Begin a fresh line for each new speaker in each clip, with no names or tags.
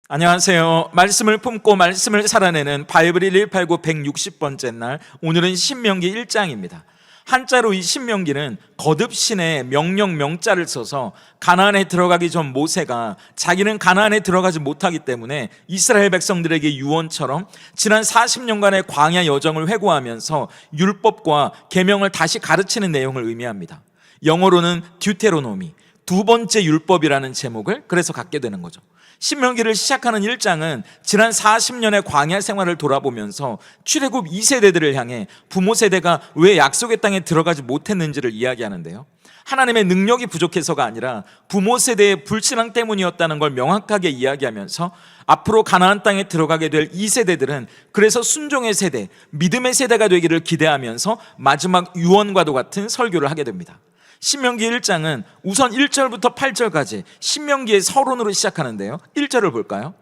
안녕하세요. 말씀을 품고 말씀을 살아내는 바이블 189 160번째 날, 오늘은 신명기 1장입니다. 한자로 이 신명기는 거듭신의 명령 명자를 써서 가나안에 들어가기 전 모세가 자기는 가나안에 들어가지 못하기 때문에 이스라엘 백성들에게 유언처럼 지난 40년간의 광야 여정을 회고하면서 율법과 계명을 다시 가르치는 내용을 의미합니다. 영어로는 듀테로노미, 두 번째 율법이라는 제목을 그래서 갖게 되는 거죠. 신명기를 시작하는 1장은 지난 40년의 광야 생활을 돌아보면서 출애굽 2세대들을 향해 부모 세대가 왜 약속의 땅에 들어가지 못했는지를 이야기하는데요. 하나님의 능력이 부족해서가 아니라 부모 세대의 불신앙 때문이었다는 걸 명확하게 이야기하면서 앞으로 가나안 땅에 들어가게 될 2세대들은 그래서 순종의 세대, 믿음의 세대가 되기를 기대하면서 마지막 유언과도 같은 설교를 하게 됩니다. 신명기 1장은 우선 1절부터 8절까지 신명기의 서론으로 시작하는데요. 1절을 볼까요?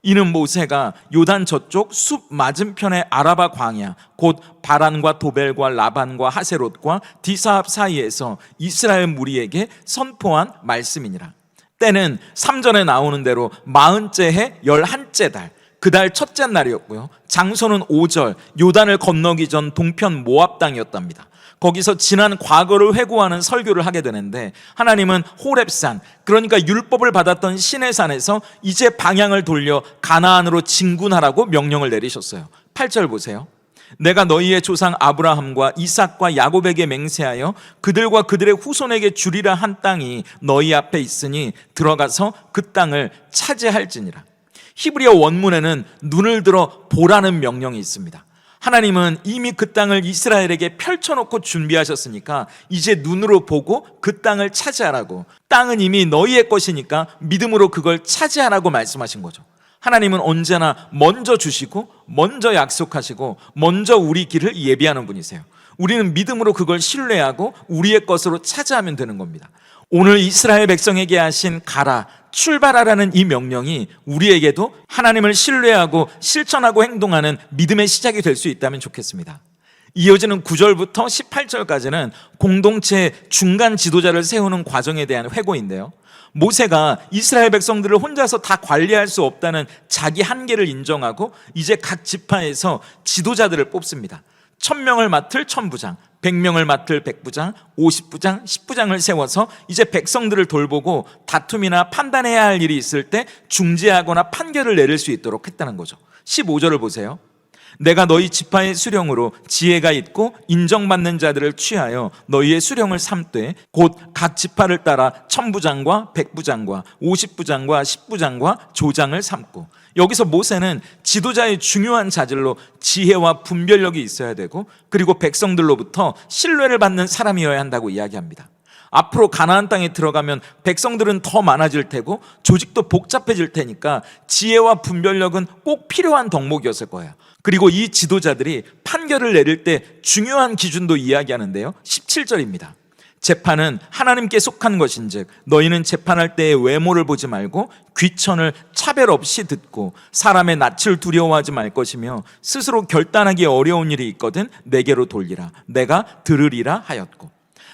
이는 모세가 요단 저쪽 숲 맞은편의 아라바 광야 곧 바란과 도벨과 라반과 하세롯과 디사합 사이에서 이스라엘 무리에게 선포한 말씀이니라. 때는 3절에 나오는 대로 40째 해 11째 달, 그달 첫째 날이었고요. 장소는 5절 요단을 건너기 전 동편 모압 땅이었답니다. 거기서 지난 과거를 회고하는 설교를 하게 되는데, 하나님은 호렙산, 그러니까 율법을 받았던 시내산에서 이제 방향을 돌려 가나안으로 진군하라고 명령을 내리셨어요. 8절 보세요. 내가 너희의 조상 아브라함과 이삭과 야곱에게 맹세하여 그들과 그들의 후손에게 주리라 한 땅이 너희 앞에 있으니 들어가서 그 땅을 차지할지니라. 히브리어 원문에는 눈을 들어 보라는 명령이 있습니다. 하나님은 이미 그 땅을 이스라엘에게 펼쳐놓고 준비하셨으니까 이제 눈으로 보고 그 땅을 차지하라고, 땅은 이미 너희의 것이니까 믿음으로 그걸 차지하라고 말씀하신 거죠. 하나님은 언제나 먼저 주시고 먼저 약속하시고 먼저 우리 길을 예비하는 분이세요. 우리는 믿음으로 그걸 신뢰하고 우리의 것으로 차지하면 되는 겁니다. 오늘 이스라엘 백성에게 하신 가라, 출발하라는 이 명령이 우리에게도 하나님을 신뢰하고 실천하고 행동하는 믿음의 시작이 될 수 있다면 좋겠습니다. 이어지는 9절부터 18절까지는 공동체의 중간 지도자를 세우는 과정에 대한 회고인데요. 모세가 이스라엘 백성들을 혼자서 다 관리할 수 없다는 자기 한계를 인정하고 이제 각 지파에서 지도자들을 뽑습니다. 1000명을 맡을 천부장, 100명을 맡을 백부장, 50부장, 10부장을 세워서 이제 백성들을 돌보고 다툼이나 판단해야 할 일이 있을 때 중재하거나 판결을 내릴 수 있도록 했다는 거죠. 15절을 보세요. 내가 너희 지파의 수령으로 지혜가 있고 인정받는 자들을 취하여 너희의 수령을 삼되 곧 각 지파를 따라 천부장과 백부장과 50부장과 10부장과 조장을 삼고, 여기서 모세는 지도자의 중요한 자질로 지혜와 분별력이 있어야 되고 그리고 백성들로부터 신뢰를 받는 사람이어야 한다고 이야기합니다. 앞으로 가나안 땅에 들어가면 백성들은 더 많아질 테고 조직도 복잡해질 테니까 지혜와 분별력은 꼭 필요한 덕목이었을 거예요. 그리고 이 지도자들이 판결을 내릴 때 중요한 기준도 이야기하는데요. 17절입니다. 재판은 하나님께 속한 것인즉 너희는 재판할 때의 외모를 보지 말고 귀천을 차별 없이 듣고 사람의 낯을 두려워하지 말 것이며 스스로 결단하기 어려운 일이 있거든 내게로 돌리라. 내가 들으리라 하였고,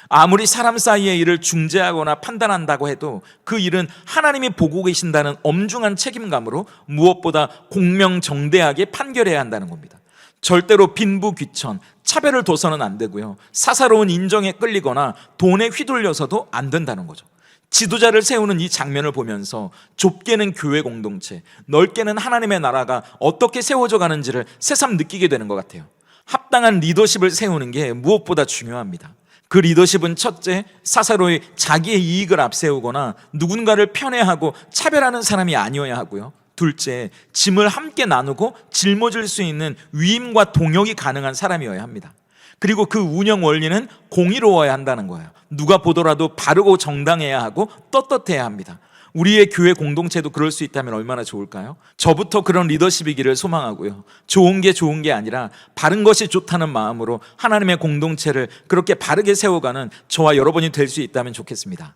아무리 사람 사이의 일을 중재하거나 판단한다고 해도 그 일은 하나님이 보고 계신다는 엄중한 책임감으로 무엇보다 공명정대하게 판결해야 한다는 겁니다. 절대로 빈부귀천, 차별을 둬서는 안 되고요. 사사로운 인정에 끌리거나 돈에 휘둘려서도 안 된다는 거죠. 지도자를 세우는 이 장면을 보면서 좁게는 교회 공동체, 넓게는 하나님의 나라가 어떻게 세워져 가는지를 새삼 느끼게 되는 것 같아요. 합당한 리더십을 세우는 게 무엇보다 중요합니다. 그 리더십은 첫째, 사사로이 자기의 이익을 앞세우거나 누군가를 편애하고 차별하는 사람이 아니어야 하고요. 둘째, 짐을 함께 나누고 짊어질 수 있는 위임과 동역이 가능한 사람이어야 합니다. 그리고 그 운영 원리는 공의로워야 한다는 거예요. 누가 보더라도 바르고 정당해야 하고 떳떳해야 합니다. 우리의 교회 공동체도 그럴 수 있다면 얼마나 좋을까요? 저부터 그런 리더십이기를 소망하고요. 좋은 게 아니라 바른 것이 좋다는 마음으로 하나님의 공동체를 그렇게 바르게 세워가는 저와 여러분이 될 수 있다면 좋겠습니다.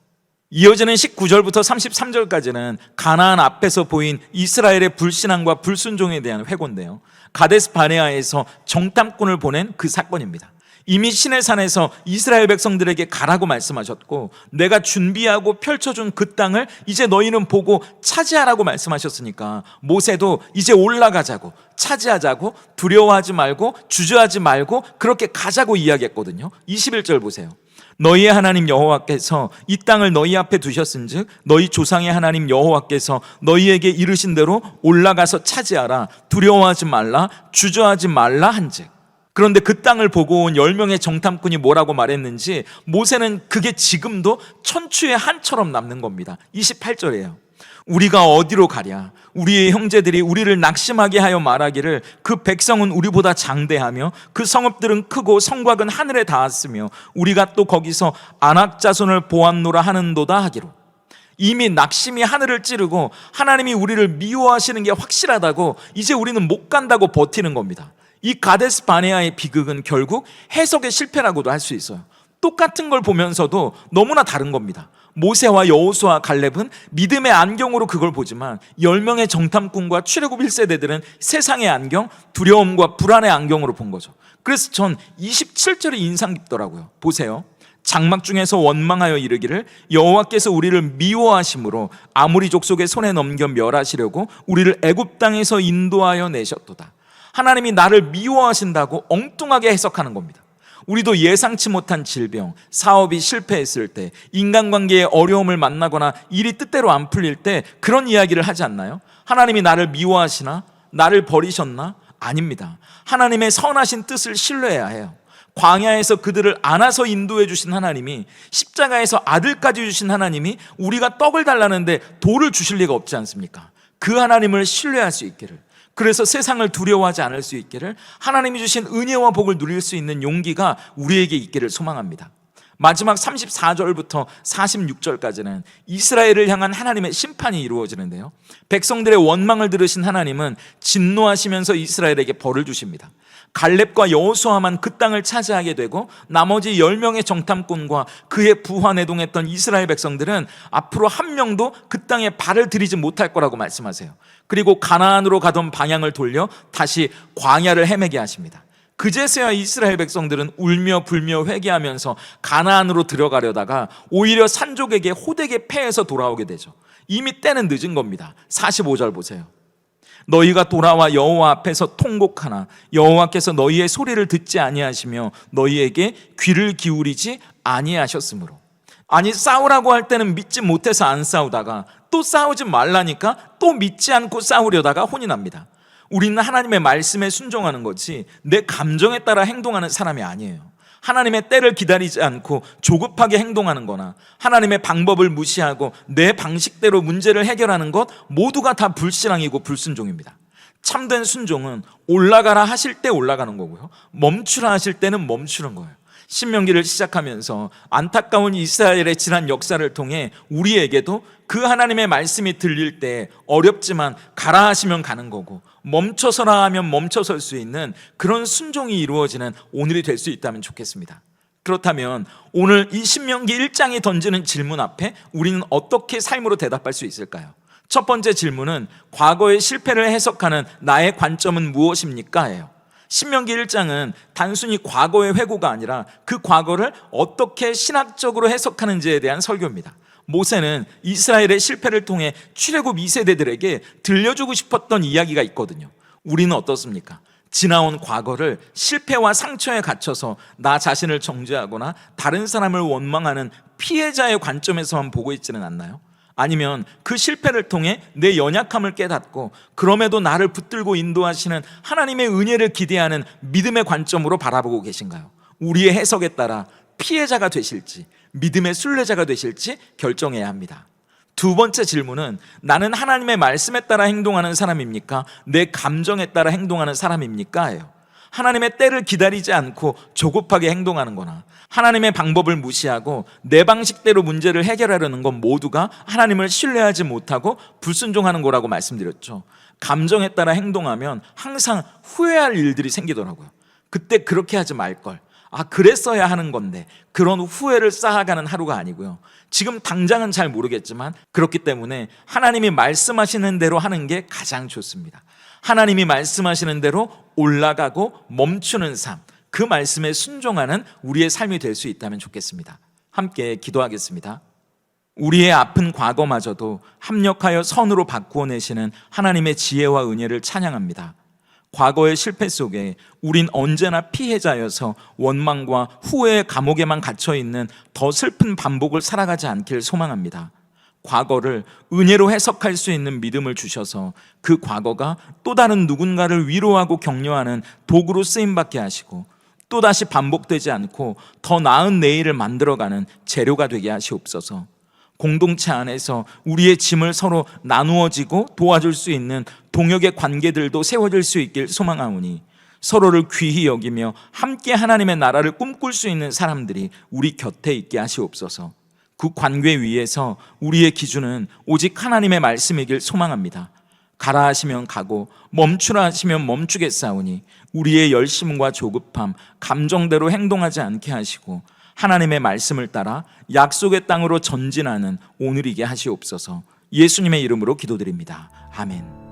이어지는 19절부터 33절까지는 가나안 앞에서 보인 이스라엘의 불신앙과 불순종에 대한 회고인데요. 가데스 바네아에서 정탐꾼을 보낸 그 사건입니다. 이미 시내산에서 이스라엘 백성들에게 가라고 말씀하셨고, 내가 준비하고 펼쳐준 그 땅을 이제 너희는 보고 차지하라고 말씀하셨으니까 모세도 이제 올라가자고, 차지하자고, 두려워하지 말고 주저하지 말고 그렇게 가자고 이야기했거든요. 21절 보세요. 너희의 하나님 여호와께서 이 땅을 너희 앞에 두셨은즉 너희 조상의 하나님 여호와께서 너희에게 이르신 대로 올라가서 차지하라. 두려워하지 말라, 주저하지 말라 한즉. 그런데 그 땅을 보고 온 10명의 정탐꾼이 뭐라고 말했는지 모세는 그게 지금도 천추의 한처럼 남는 겁니다. 28절이에요. 우리가 어디로 가랴? 우리의 형제들이 우리를 낙심하게 하여 말하기를 그 백성은 우리보다 장대하며 그 성읍들은 크고 성곽은 하늘에 닿았으며 우리가 또 거기서 아낙 자손을 보았노라 하는도다 하기로. 이미 낙심이 하늘을 찌르고 하나님이 우리를 미워하시는 게 확실하다고 이제 우리는 못 간다고 버티는 겁니다. 이 가데스 바네아의 비극은 결국 해석의 실패라고도 할 수 있어요. 똑같은 걸 보면서도 너무나 다른 겁니다. 모세와 여호수아 갈렙은 믿음의 안경으로 그걸 보지만 10명의 정탐꾼과 출애굽 1세대들은 세상의 안경, 두려움과 불안의 안경으로 본 거죠. 그래서 전 27절이 인상 깊더라고요. 보세요. 장막 중에서 원망하여 이르기를 여호와께서 우리를 미워하심으로 아모리 족속의 손에 넘겨 멸하시려고 우리를 애굽 땅에서 인도하여 내셨도다. 하나님이 나를 미워하신다고 엉뚱하게 해석하는 겁니다. 우리도 예상치 못한 질병, 사업이 실패했을 때, 인간관계에 어려움을 만나거나 일이 뜻대로 안 풀릴 때 그런 이야기를 하지 않나요? 하나님이 나를 미워하시나? 나를 버리셨나? 아닙니다. 하나님의 선하신 뜻을 신뢰해야 해요. 광야에서 그들을 안아서 인도해 주신 하나님이, 십자가에서 아들까지 주신 하나님이 우리가 떡을 달라는데 돌을 주실 리가 없지 않습니까? 그 하나님을 신뢰할 수 있기를, 그래서 세상을 두려워하지 않을 수 있기를, 하나님이 주신 은혜와 복을 누릴 수 있는 용기가 우리에게 있기를 소망합니다. 마지막 34절부터 46절까지는 이스라엘을 향한 하나님의 심판이 이루어지는데요, 백성들의 원망을 들으신 하나님은 진노하시면서 이스라엘에게 벌을 주십니다. 갈렙과 여호수아만 그 땅을 차지하게 되고 나머지 10명의 정탐꾼과 그의 부하 내동했던 이스라엘 백성들은 앞으로 한 명도 그 땅에 발을 들이지 못할 거라고 말씀하세요. 그리고 가나안으로 가던 방향을 돌려 다시 광야를 헤매게 하십니다. 그제서야 이스라엘 백성들은 울며 불며 회개하면서 가나안으로 들어가려다가 오히려 산족에게 호되게 패해서 돌아오게 되죠. 이미 때는 늦은 겁니다. 45절 보세요. 너희가 돌아와 여호와 앞에서 통곡하나 여호와께서 너희의 소리를 듣지 아니하시며 너희에게 귀를 기울이지 아니하셨으므로. 아니, 싸우라고 할 때는 믿지 못해서 안 싸우다가 또 싸우지 말라니까 또 믿지 않고 싸우려다가 혼이 납니다. 우리는 하나님의 말씀에 순종하는 거지 내 감정에 따라 행동하는 사람이 아니에요. 하나님의 때를 기다리지 않고 조급하게 행동하는 거나 하나님의 방법을 무시하고 내 방식대로 문제를 해결하는 것 모두가 다 불신앙이고 불순종입니다. 참된 순종은 올라가라 하실 때 올라가는 거고요, 멈추라 하실 때는 멈추는 거예요. 신명기를 시작하면서 안타까운 이스라엘의 지난 역사를 통해 우리에게도 그 하나님의 말씀이 들릴 때 어렵지만 가라 하시면 가는 거고 멈춰서라 하면 멈춰설 수 있는 그런 순종이 이루어지는 오늘이 될 수 있다면 좋겠습니다. 그렇다면 오늘 이 신명기 1장이 던지는 질문 앞에 우리는 어떻게 삶으로 대답할 수 있을까요? 첫 번째 질문은 과거의 실패를 해석하는 나의 관점은 무엇입니까? 예요. 신명기 1장은 단순히 과거의 회고가 아니라 그 과거를 어떻게 신학적으로 해석하는지에 대한 설교입니다. 모세는 이스라엘의 실패를 통해 출애굽 2세대들에게 들려주고 싶었던 이야기가 있거든요. 우리는 어떻습니까? 지나온 과거를 실패와 상처에 갇혀서 나 자신을 정죄하거나 다른 사람을 원망하는 피해자의 관점에서만 보고 있지는 않나요? 아니면 그 실패를 통해 내 연약함을 깨닫고 그럼에도 나를 붙들고 인도하시는 하나님의 은혜를 기대하는 믿음의 관점으로 바라보고 계신가요? 우리의 해석에 따라 피해자가 되실지 믿음의 순례자가 되실지 결정해야 합니다. 두 번째 질문은 나는 하나님의 말씀에 따라 행동하는 사람입니까? 내 감정에 따라 행동하는 사람입니까? 예요. 하나님의 때를 기다리지 않고 조급하게 행동하는 거나 하나님의 방법을 무시하고 내 방식대로 문제를 해결하려는 건 모두가 하나님을 신뢰하지 못하고 불순종하는 거라고 말씀드렸죠. 감정에 따라 행동하면 항상 후회할 일들이 생기더라고요. 그때 그렇게 하지 말걸, 그랬어야 하는 건데, 그런 후회를 쌓아가는 하루가 아니고요, 지금 당장은 잘 모르겠지만 그렇기 때문에 하나님이 말씀하시는 대로 하는 게 가장 좋습니다. 하나님이 말씀하시는 대로 올라가고 멈추는 삶, 그 말씀에 순종하는 우리의 삶이 될 수 있다면 좋겠습니다. 함께 기도하겠습니다. 우리의 아픈 과거마저도 합력하여 선으로 바꾸어내시는 하나님의 지혜와 은혜를 찬양합니다. 과거의 실패 속에 우린 언제나 피해자여서 원망과 후회의 감옥에만 갇혀있는 더 슬픈 반복을 살아가지 않길 소망합니다. 과거를 은혜로 해석할 수 있는 믿음을 주셔서 그 과거가 또 다른 누군가를 위로하고 격려하는 도구로 쓰임받게 하시고 또다시 반복되지 않고 더 나은 내일을 만들어가는 재료가 되게 하시옵소서. 공동체 안에서 우리의 짐을 서로 나누어지고 도와줄 수 있는 동역의 관계들도 세워질 수 있길 소망하오니 서로를 귀히 여기며 함께 하나님의 나라를 꿈꿀 수 있는 사람들이 우리 곁에 있게 하시옵소서. 그 관계 위에서 우리의 기준은 오직 하나님의 말씀이길 소망합니다. 가라 하시면 가고 멈추라 하시면 멈추겠사오니 우리의 열심과 조급함, 감정대로 행동하지 않게 하시고 하나님의 말씀을 따라 약속의 땅으로 전진하는 오늘이게 하시옵소서. 예수님의 이름으로 기도드립니다. 아멘.